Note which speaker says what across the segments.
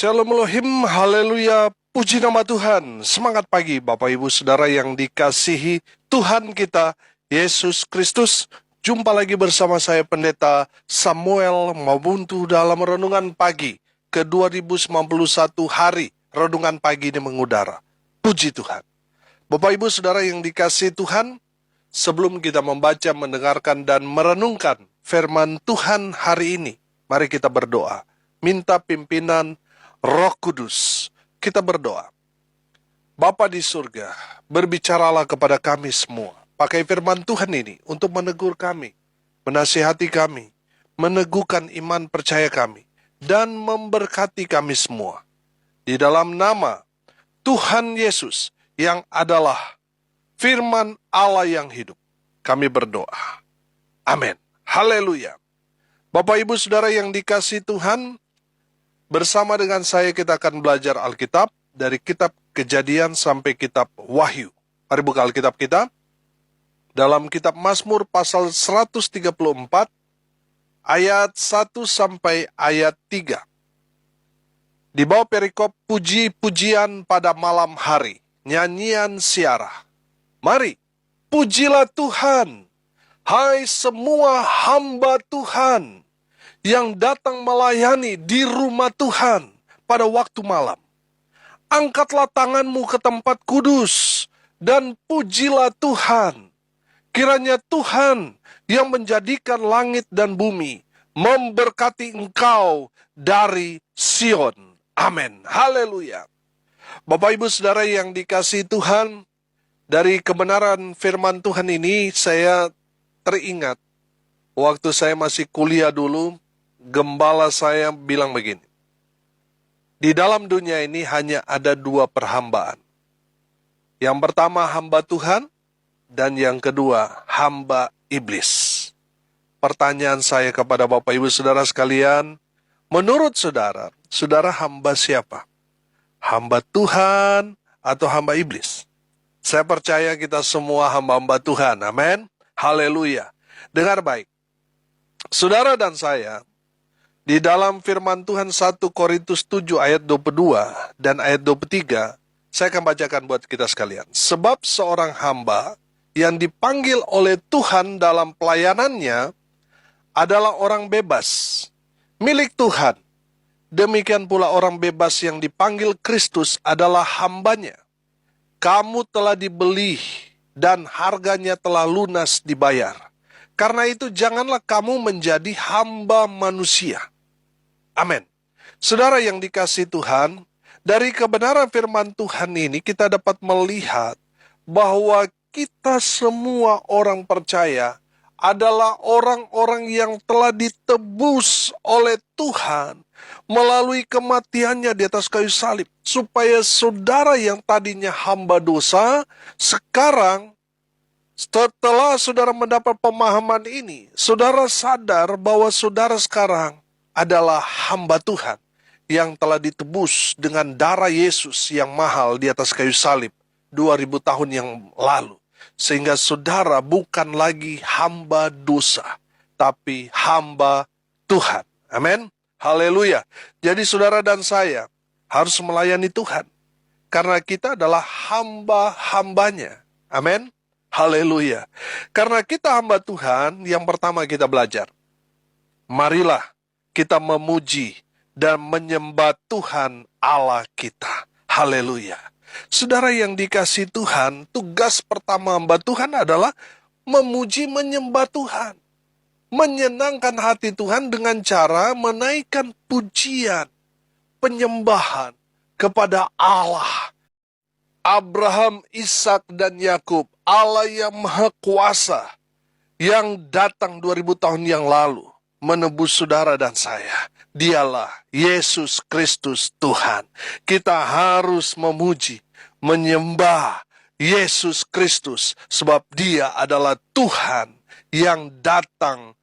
Speaker 1: Shalom Elohim, haleluya, puji nama Tuhan. Semangat pagi Bapak Ibu Saudara yang dikasihi Tuhan kita, Yesus Kristus. Jumpa lagi bersama saya Pendeta Samuel Mabuntu dalam Renungan Pagi ke 2091 hari. Renungan Pagi ini mengudara. Puji Tuhan. Bapak Ibu Saudara yang dikasihi Tuhan, sebelum kita membaca, mendengarkan, dan merenungkan firman Tuhan hari ini, mari kita berdoa. Minta pimpinan Roh Kudus. Kita berdoa. Bapa di surga, berbicaralah kepada kami semua. Pakai firman Tuhan ini untuk menegur kami, menasihati kami, meneguhkan iman percaya kami, dan memberkati kami semua. Di dalam nama Tuhan Yesus yang adalah firman Allah yang hidup, kami berdoa. Amin. Haleluya. Bapak Ibu Saudara yang dikasihi Tuhan, bersama dengan saya kita akan belajar Alkitab dari kitab Kejadian sampai kitab Wahyu. Mari buka Alkitab kita. Dalam kitab Mazmur pasal 134 ayat 1 sampai ayat 3. Di bawah perikop puji-pujian pada malam hari, nyanyian siarah. Mari, pujilah Tuhan, hai semua hamba Tuhan yang datang melayani di rumah Tuhan pada waktu malam. Angkatlah tanganmu ke tempat kudus dan pujilah Tuhan. Kiranya Tuhan yang menjadikan langit dan bumi memberkati engkau dari Sion. Amin. Haleluya. Bapak Ibu Saudara yang dikasihi Tuhan, dari kebenaran firman Tuhan ini saya teringat waktu saya masih kuliah dulu. Gembala saya bilang begini, di dalam dunia ini hanya ada dua perhambaan. Yang pertama hamba Tuhan, dan yang kedua hamba iblis. Pertanyaan saya kepada Bapak Ibu Saudara sekalian, menurut saudara, saudara hamba siapa? Hamba Tuhan atau hamba iblis? Saya percaya kita semua hamba-hamba Tuhan, amin. Haleluya. Dengar baik, saudara dan saya, di dalam firman Tuhan 1 Korintus 7 ayat 22 dan ayat 23, saya akan bacakan buat kita sekalian. Sebab seorang hamba yang dipanggil oleh Tuhan dalam pelayanannya adalah orang bebas, milik Tuhan. Demikian pula orang bebas yang dipanggil Kristus adalah hambanya. Kamu telah dibeli dan harganya telah lunas dibayar. Karena itu janganlah kamu menjadi hamba manusia. Amin. Saudara yang dikasihi Tuhan, dari kebenaran firman Tuhan ini kita dapat melihat bahwa kita semua orang percaya adalah orang-orang yang telah ditebus oleh Tuhan melalui kematiannya di atas kayu salib. Supaya saudara yang tadinya hamba dosa, sekarang setelah saudara mendapat pemahaman ini, saudara sadar bahwa saudara sekarang adalah hamba Tuhan yang telah ditebus dengan darah Yesus yang mahal di atas kayu salib 2000 tahun yang lalu. Sehingga saudara bukan lagi hamba dosa, tapi hamba Tuhan. Amin. Haleluya. Jadi saudara dan saya harus melayani Tuhan, karena kita adalah hamba-hambanya. Amin. Haleluya. Karena kita hamba Tuhan, yang pertama kita belajar, marilah kita memuji dan menyembah Tuhan Allah kita. Haleluya. Saudara yang dikasihi Tuhan, tugas pertama hamba Tuhan adalah memuji menyembah Tuhan. Menyenangkan hati Tuhan dengan cara menaikkan pujian, penyembahan kepada Allah. Abraham, Ishak, dan Yakub, Allah yang Maha Kuasa, yang datang 2000 tahun yang lalu, menebus saudara dan saya. Dialah Yesus Kristus Tuhan. Kita harus memuji, menyembah Yesus Kristus, sebab Dia adalah Tuhan yang datang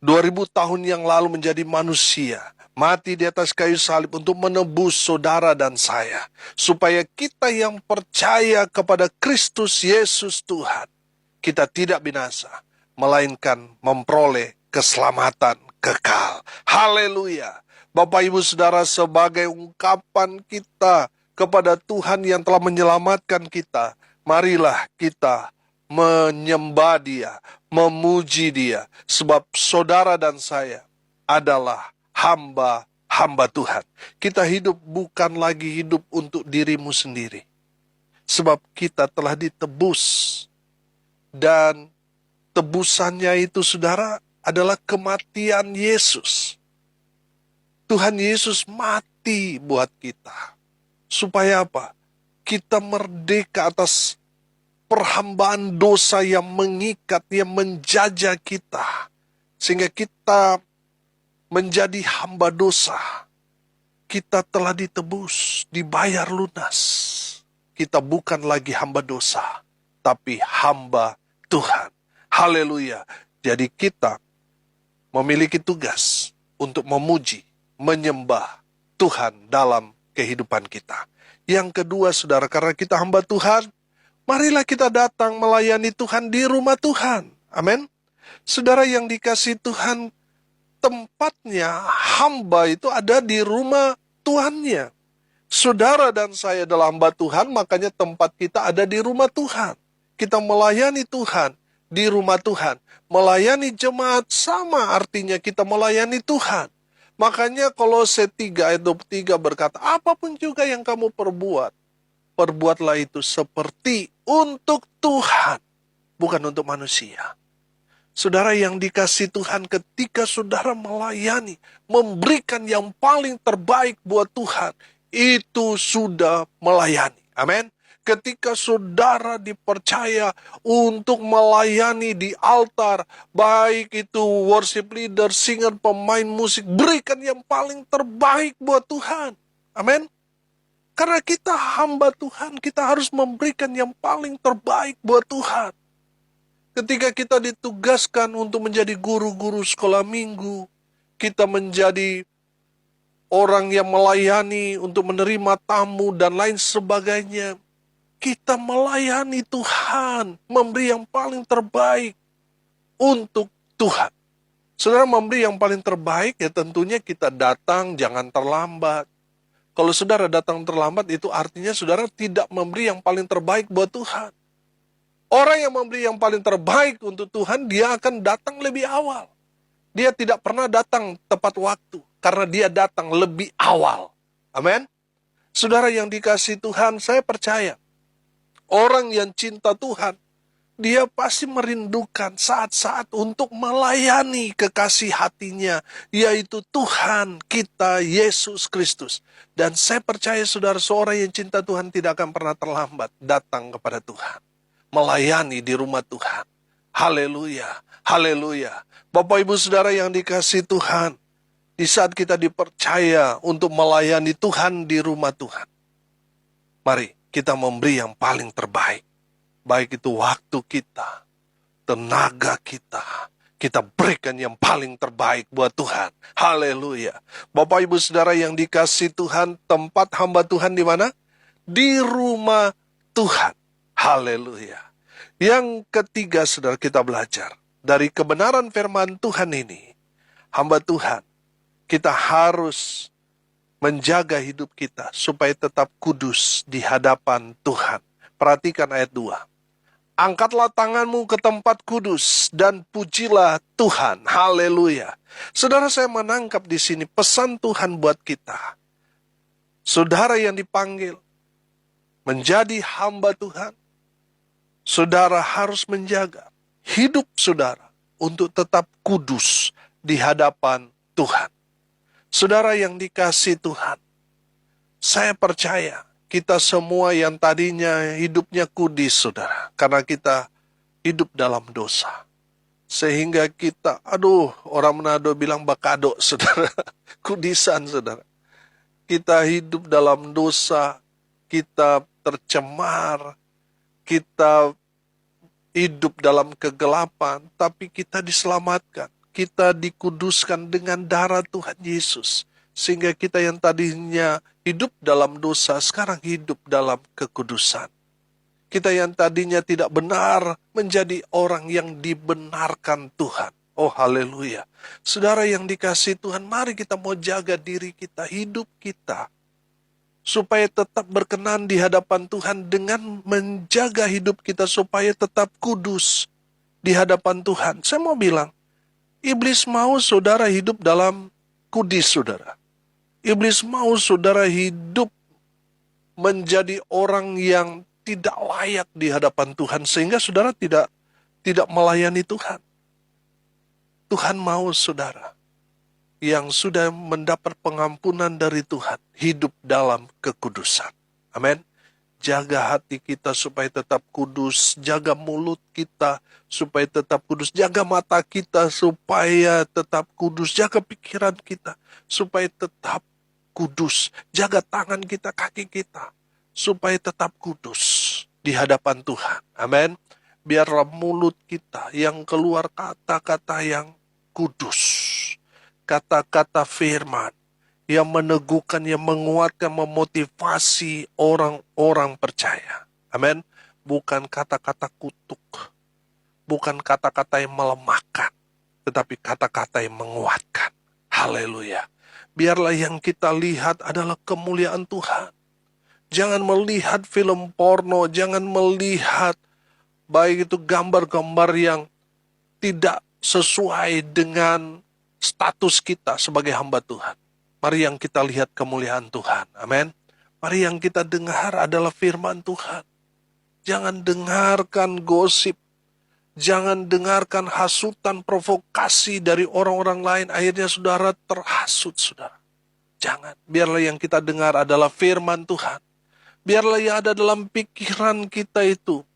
Speaker 1: 2000 tahun yang lalu menjadi manusia, mati di atas kayu salib untuk menebus saudara dan saya, supaya kita yang percaya kepada Kristus Yesus Tuhan, kita tidak binasa, melainkan memperoleh keselamatan kekal. Haleluya. Bapak Ibu Saudara, sebagai ungkapan kita kepada Tuhan yang telah menyelamatkan kita, marilah kita menyembah Dia, memuji Dia, sebab saudara dan saya adalah hamba Tuhan. Kita hidup bukan lagi hidup untuk dirimu sendiri, sebab kita telah ditebus, dan tebusannya itu, saudara, adalah kematian Yesus. Tuhan Yesus mati buat kita. Supaya apa? Kita merdeka atas perhambaan dosa yang mengikat, yang menjajah kita. Sehingga kita menjadi hamba dosa. Kita telah ditebus, dibayar lunas. Kita bukan lagi hamba dosa, tapi hamba Tuhan. Haleluya. Jadi kita memiliki tugas untuk memuji, menyembah Tuhan dalam kehidupan kita. Yang kedua, saudara, karena kita hamba Tuhan, marilah kita datang melayani Tuhan di rumah Tuhan. Amin. Saudara yang dikasihi Tuhan, tempatnya hamba itu ada di rumah Tuhannya. Saudara dan saya adalah hamba Tuhan, makanya tempat kita ada di rumah Tuhan. Kita melayani Tuhan di rumah Tuhan. Melayani jemaat sama artinya kita melayani Tuhan. Makanya Kolose 3 ayat 23 berkata, apapun juga yang kamu perbuat, perbuatlah itu seperti untuk Tuhan, bukan untuk manusia. Saudara yang dikasihi Tuhan, ketika saudara melayani, memberikan yang paling terbaik buat Tuhan, itu sudah melayani. Amin. Ketika saudara dipercaya untuk melayani di altar, baik itu worship leader, singer, pemain musik, berikan yang paling terbaik buat Tuhan. Amin. Karena kita hamba Tuhan, kita harus memberikan yang paling terbaik buat Tuhan. Ketika kita ditugaskan untuk menjadi guru-guru sekolah minggu, kita menjadi orang yang melayani untuk menerima tamu dan lain sebagainya. Kita melayani Tuhan, memberi yang paling terbaik untuk Tuhan. Saudara memberi yang paling terbaik, ya tentunya kita datang jangan terlambat. Kalau saudara datang terlambat, itu artinya saudara tidak memberi yang paling terbaik buat Tuhan. Orang yang memberi yang paling terbaik untuk Tuhan, dia akan datang lebih awal. Dia tidak pernah datang tepat waktu, karena dia datang lebih awal. Amin. Saudara yang dikasihi Tuhan, saya percaya, orang yang cinta Tuhan, dia pasti merindukan saat-saat untuk melayani kekasih hatinya, yaitu Tuhan kita, Yesus Kristus. Dan saya percaya saudara, seorang yang cinta Tuhan tidak akan pernah terlambat datang kepada Tuhan, melayani di rumah Tuhan. Haleluya, haleluya. Bapak Ibu Saudara yang dikasihi Tuhan, di saat kita dipercaya untuk melayani Tuhan di rumah Tuhan, mari kita memberi yang paling terbaik. Baik itu waktu kita, tenaga kita berikan yang paling terbaik buat Tuhan. Haleluya. Bapak Ibu Saudara yang dikasihi Tuhan, tempat hamba Tuhan di mana? Di rumah Tuhan. Haleluya. Yang ketiga, saudara, kita belajar dari kebenaran firman Tuhan ini. Hamba Tuhan, kita harus menjaga hidup kita supaya tetap kudus di hadapan Tuhan. Perhatikan ayat 2. Angkatlah tanganmu ke tempat kudus dan pujilah Tuhan. Haleluya. Saudara, saya menangkap di sini pesan Tuhan buat kita. Saudara yang dipanggil menjadi hamba Tuhan, saudara harus menjaga hidup saudara untuk tetap kudus di hadapan Tuhan. Saudara yang dikasihi Tuhan, saya percaya kita semua yang tadinya hidupnya kudis, saudara, karena kita hidup dalam dosa. Sehingga kita, orang Manado bilang bakado, saudara, kudisan, saudara. Kita hidup dalam dosa, kita tercemar, kita hidup dalam kegelapan, tapi kita diselamatkan. Kita dikuduskan dengan darah Tuhan Yesus. Sehingga kita yang tadinya hidup dalam dosa, sekarang hidup dalam kekudusan. Kita yang tadinya tidak benar, menjadi orang yang dibenarkan Tuhan. Oh haleluya. Saudara yang dikasihi Tuhan, mari kita mau jaga diri kita, hidup kita, supaya tetap berkenan di hadapan Tuhan dengan menjaga hidup kita supaya tetap kudus di hadapan Tuhan. Saya mau bilang, iblis mau saudara hidup dalam kudis saudara. Iblis mau saudara hidup menjadi orang yang tidak layak di hadapan Tuhan sehingga saudara tidak melayani Tuhan. Tuhan mau saudara yang sudah mendapat pengampunan dari Tuhan hidup dalam kekudusan. Amin. Jaga hati kita supaya tetap kudus, jaga mulut kita supaya tetap kudus, jaga mata kita supaya tetap kudus, jaga pikiran kita supaya tetap kudus, jaga tangan kita, kaki kita supaya tetap kudus di hadapan Tuhan. Amin. Biarlah mulut kita yang keluar kata-kata yang kudus, kata-kata firman yang meneguhkan, yang menguatkan, memotivasi orang-orang percaya. Amin. Bukan kata-kata kutuk, bukan kata-kata yang melemahkan, tetapi kata-kata yang menguatkan. Haleluya. Biarlah yang kita lihat adalah kemuliaan Tuhan. Jangan melihat film porno, jangan melihat baik itu gambar-gambar yang tidak sesuai dengan status kita sebagai hamba Tuhan. Mari yang kita lihat kemuliaan Tuhan. Amin. Mari yang kita dengar adalah firman Tuhan. Jangan dengarkan gosip. Jangan dengarkan hasutan provokasi dari orang-orang lain. Akhirnya saudara terhasut saudara. Jangan. Biarlah yang kita dengar adalah firman Tuhan. Biarlah yang ada dalam pikiran kita itu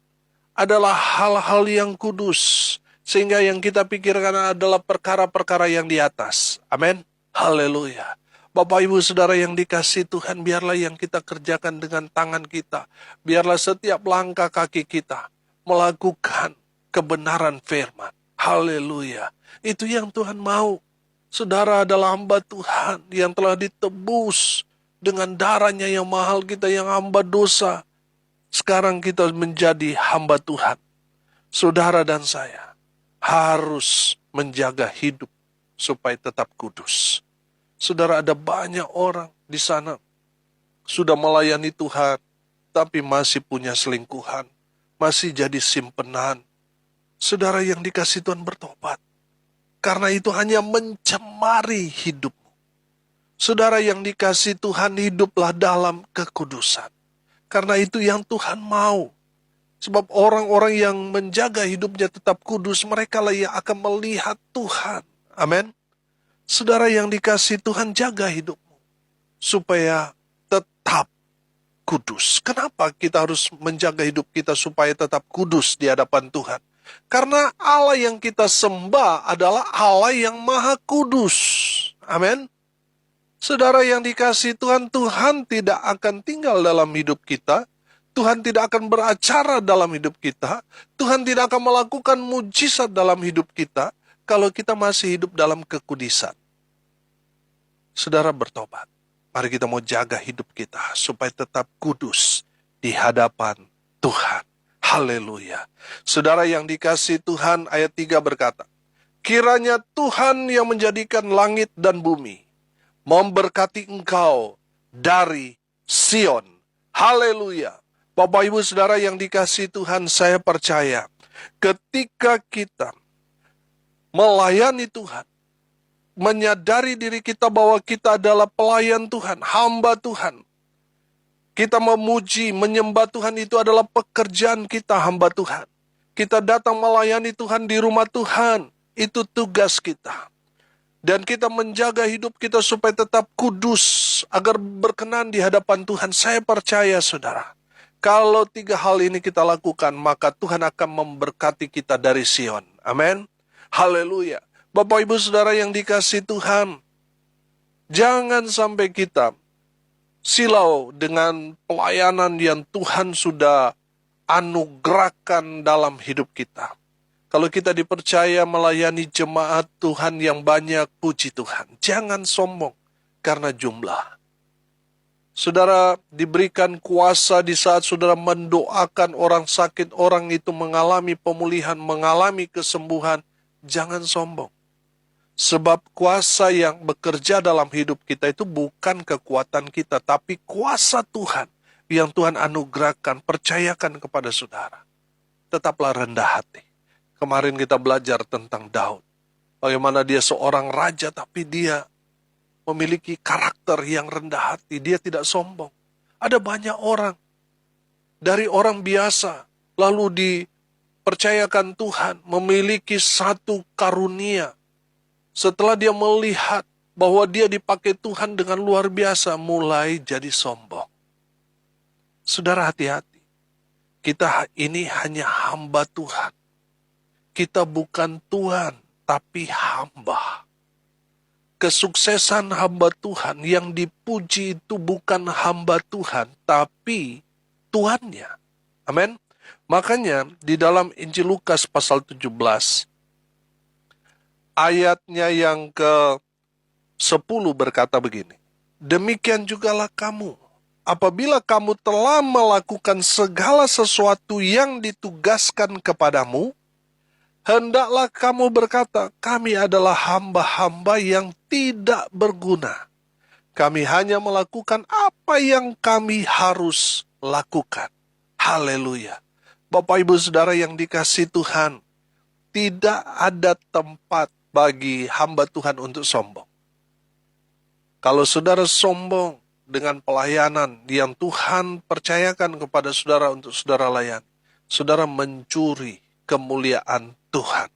Speaker 1: adalah hal-hal yang kudus. Sehingga yang kita pikirkan adalah perkara-perkara yang di atas. Amin. Haleluya. Bapak Ibu Saudara yang dikasihi Tuhan, biarlah yang kita kerjakan dengan tangan kita. Biarlah setiap langkah kaki kita melakukan kebenaran firman. Haleluya. Itu yang Tuhan mau. Saudara adalah hamba Tuhan yang telah ditebus dengan darahnya yang mahal, kita yang hamba dosa. Sekarang kita menjadi hamba Tuhan. Saudara dan saya harus menjaga hidup supaya tetap kudus. Saudara, ada banyak orang di sana sudah melayani Tuhan, tapi masih punya selingkuhan, masih jadi simpenan. Saudara yang dikasihi Tuhan, bertobat. Karena itu hanya mencemari hidupmu. Saudara yang dikasihi Tuhan, hiduplah dalam kekudusan. Karena itu yang Tuhan mau. Sebab orang-orang yang menjaga hidupnya tetap kudus, mereka lah yang akan melihat Tuhan. Amin. Saudara yang dikasihi Tuhan, jaga hidupmu supaya tetap kudus. Kenapa kita harus menjaga hidup kita supaya tetap kudus di hadapan Tuhan? Karena Allah yang kita sembah adalah Allah yang maha kudus. Amin. Saudara yang dikasihi Tuhan, Tuhan tidak akan tinggal dalam hidup kita. Tuhan tidak akan beracara dalam hidup kita. Tuhan tidak akan melakukan mujizat dalam hidup kita kalau kita masih hidup dalam kekudusan. Saudara bertobat. Mari kita mau jaga hidup kita supaya tetap kudus di hadapan Tuhan. Haleluya. Saudara yang dikasihi Tuhan, ayat 3 berkata, kiranya Tuhan yang menjadikan langit dan bumi memberkati engkau dari Sion. Haleluya. Bapak Ibu Saudara yang dikasihi Tuhan, saya percaya ketika kita melayani Tuhan, menyadari diri kita bahwa kita adalah pelayan Tuhan, hamba Tuhan. Kita memuji, menyembah Tuhan itu adalah pekerjaan kita, hamba Tuhan. Kita datang melayani Tuhan di rumah Tuhan, itu tugas kita. Dan kita menjaga hidup kita supaya tetap kudus, agar berkenan di hadapan Tuhan. Saya percaya saudara, kalau 3 hal ini kita lakukan, maka Tuhan akan memberkati kita dari Sion. Amin. Haleluya. Bapak Ibu Saudara yang dikasihi Tuhan, jangan sampai kita silau dengan pelayanan yang Tuhan sudah anugerahkan dalam hidup kita. Kalau kita dipercaya melayani jemaat Tuhan yang banyak, puji Tuhan. Jangan sombong karena jumlah. Saudara diberikan kuasa di saat saudara mendoakan orang sakit, orang itu mengalami pemulihan, mengalami kesembuhan. jangan sombong. Sebab kuasa yang bekerja dalam hidup kita itu bukan kekuatan kita, tapi kuasa Tuhan yang Tuhan anugerahkan, percayakan kepada saudara. Tetaplah rendah hati. Kemarin kita belajar tentang Daud. Bagaimana dia seorang raja, tapi dia memiliki karakter yang rendah hati. Dia tidak sombong. Ada banyak orang, dari orang biasa, lalu dipercayakan Tuhan, memiliki satu karunia. Setelah dia melihat bahwa dia dipakai Tuhan dengan luar biasa, mulai jadi sombong. Saudara, hati-hati. Kita ini hanya hamba Tuhan. Kita bukan Tuhan, tapi hamba. Kesuksesan hamba Tuhan yang dipuji itu bukan hamba Tuhan, tapi Tuhannya. Amin. Makanya di dalam Injil Lukas pasal 17, ayatnya yang ke-10 berkata begini, demikian jugalah kamu, apabila kamu telah melakukan segala sesuatu yang ditugaskan kepadamu, hendaklah kamu berkata, kami adalah hamba-hamba yang tidak berguna. Kami hanya melakukan apa yang kami harus lakukan. Haleluya. Bapak Ibu Saudara yang dikasihi Tuhan, tidak ada tempat bagi hamba Tuhan untuk sombong. Kalau saudara sombong dengan pelayanan yang Tuhan percayakan kepada saudara untuk saudara layani, saudara mencuri kemuliaan Tuhan.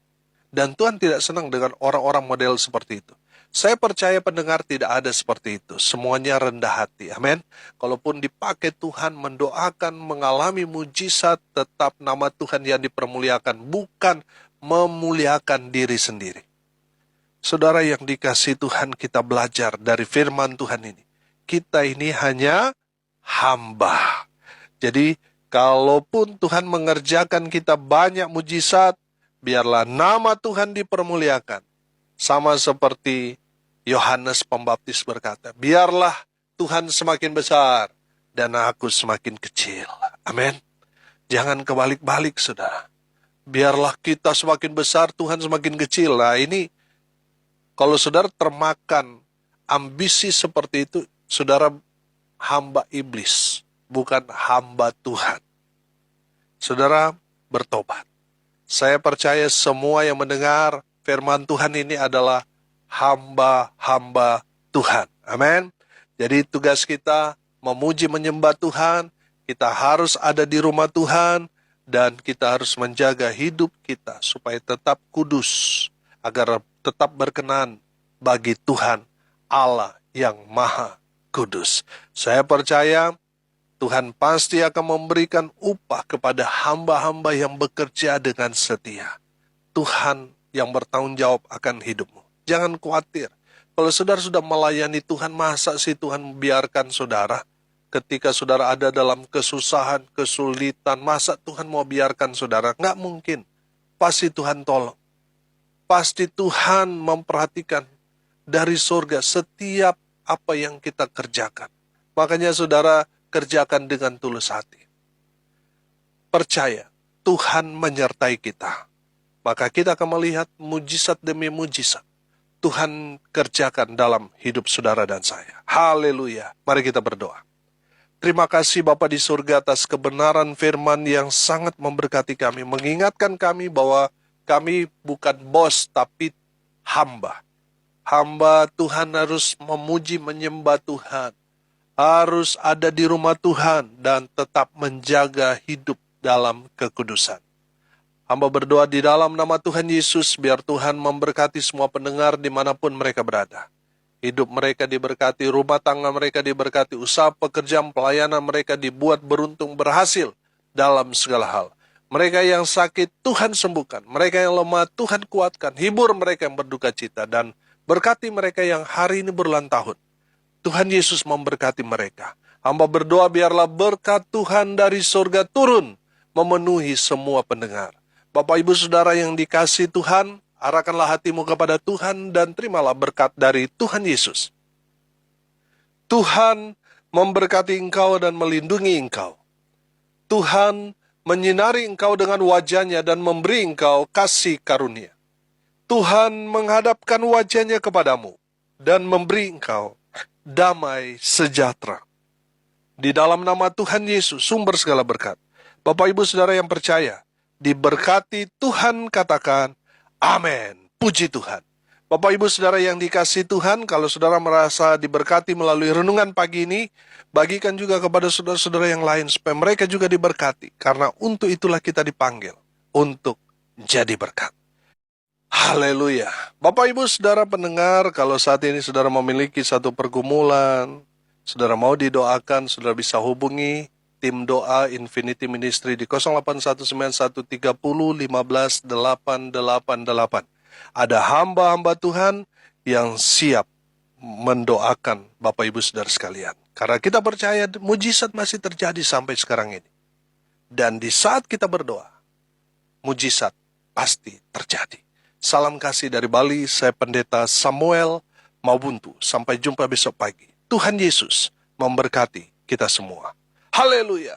Speaker 1: Dan Tuhan tidak senang dengan orang-orang model seperti itu. Saya percaya pendengar tidak ada seperti itu. Semuanya rendah hati. Amin. Kalaupun dipakai Tuhan mendoakan, mengalami mujizat, tetap nama Tuhan yang dipermuliakan, bukan memuliakan diri sendiri. Saudara yang dikasihi Tuhan, kita belajar dari firman Tuhan ini. Kita ini hanya hamba. Jadi, kalaupun Tuhan mengerjakan kita banyak mujizat, biarlah nama Tuhan dipermuliakan. Sama seperti Yohanes Pembaptis berkata, biarlah Tuhan semakin besar dan aku semakin kecil. Amin. Jangan kebalik-balik, saudara. Biarlah kita semakin besar, Tuhan semakin kecil. Nah, ini kalau saudara termakan ambisi seperti itu, saudara hamba iblis, bukan hamba Tuhan. Saudara bertobat. Saya percaya semua yang mendengar firman Tuhan ini adalah hamba-hamba Tuhan. Amin. Jadi tugas kita memuji menyembah Tuhan, kita harus ada di rumah Tuhan, dan kita harus menjaga hidup kita supaya tetap kudus, agar tetap berkenan bagi Tuhan Allah yang Maha Kudus. Saya percaya Tuhan pasti akan memberikan upah kepada hamba-hamba yang bekerja dengan setia. Tuhan yang bertanggung jawab akan hidupmu. Jangan khawatir. Kalau saudara sudah melayani Tuhan, masa sih Tuhan membiarkan saudara? Ketika saudara ada dalam kesusahan, kesulitan, masa Tuhan mau biarkan saudara? Nggak mungkin. Pasti Tuhan tolong. Pasti Tuhan memperhatikan dari surga setiap apa yang kita kerjakan. Makanya saudara kerjakan dengan tulus hati. Percaya, Tuhan menyertai kita. Maka kita akan melihat mujizat demi mujizat Tuhan kerjakan dalam hidup saudara dan saya. Haleluya. Mari kita berdoa. Terima kasih Bapa di surga atas kebenaran firman yang sangat memberkati kami. Mengingatkan kami bahwa kami bukan bos, tapi hamba. Hamba Tuhan harus memuji, menyembah Tuhan. Harus ada di rumah Tuhan dan tetap menjaga hidup dalam kekudusan. Hamba berdoa di dalam nama Tuhan Yesus, biar Tuhan memberkati semua pendengar dimanapun mereka berada. Hidup mereka diberkati, rumah tangga mereka diberkati, usaha pekerjaan pelayanan mereka dibuat beruntung, berhasil dalam segala hal. Mereka yang sakit, Tuhan sembuhkan. Mereka yang lemah, Tuhan kuatkan. Hibur mereka yang berduka cita. Dan berkati mereka yang hari ini berulang tahun. Tuhan Yesus memberkati mereka. Hamba berdoa biarlah berkat Tuhan dari surga turun, memenuhi semua pendengar. Bapak Ibu Saudara yang dikasihi Tuhan, arahkanlah hatimu kepada Tuhan dan terimalah berkat dari Tuhan Yesus. Tuhan memberkati engkau dan melindungi engkau. Tuhan menyinari engkau dengan wajahnya dan memberi engkau kasih karunia. Tuhan menghadapkan wajahnya kepadamu dan memberi engkau damai sejahtera. Di dalam nama Tuhan Yesus, sumber segala berkat. Bapak Ibu Saudara yang percaya, diberkati Tuhan, katakan amin. Puji Tuhan. Bapak Ibu Saudara yang dikasihi Tuhan, kalau saudara merasa diberkati melalui renungan pagi ini, bagikan juga kepada saudara-saudara yang lain supaya mereka juga diberkati. Karena untuk itulah kita dipanggil, untuk jadi berkat. Haleluya. Bapak Ibu Saudara pendengar, kalau saat ini saudara memiliki satu pergumulan, saudara mau didoakan, saudara bisa hubungi tim doa Infinity Ministry di 08191301158888. Ada hamba-hamba Tuhan yang siap mendoakan Bapak Ibu Saudara sekalian. Karena kita percaya mujizat masih terjadi sampai sekarang ini. Dan di saat kita berdoa, mujizat pasti terjadi. Salam kasih dari Bali, saya Pendeta Samuel Maubuntu. Sampai jumpa besok pagi. Tuhan Yesus memberkati kita semua. Haleluya.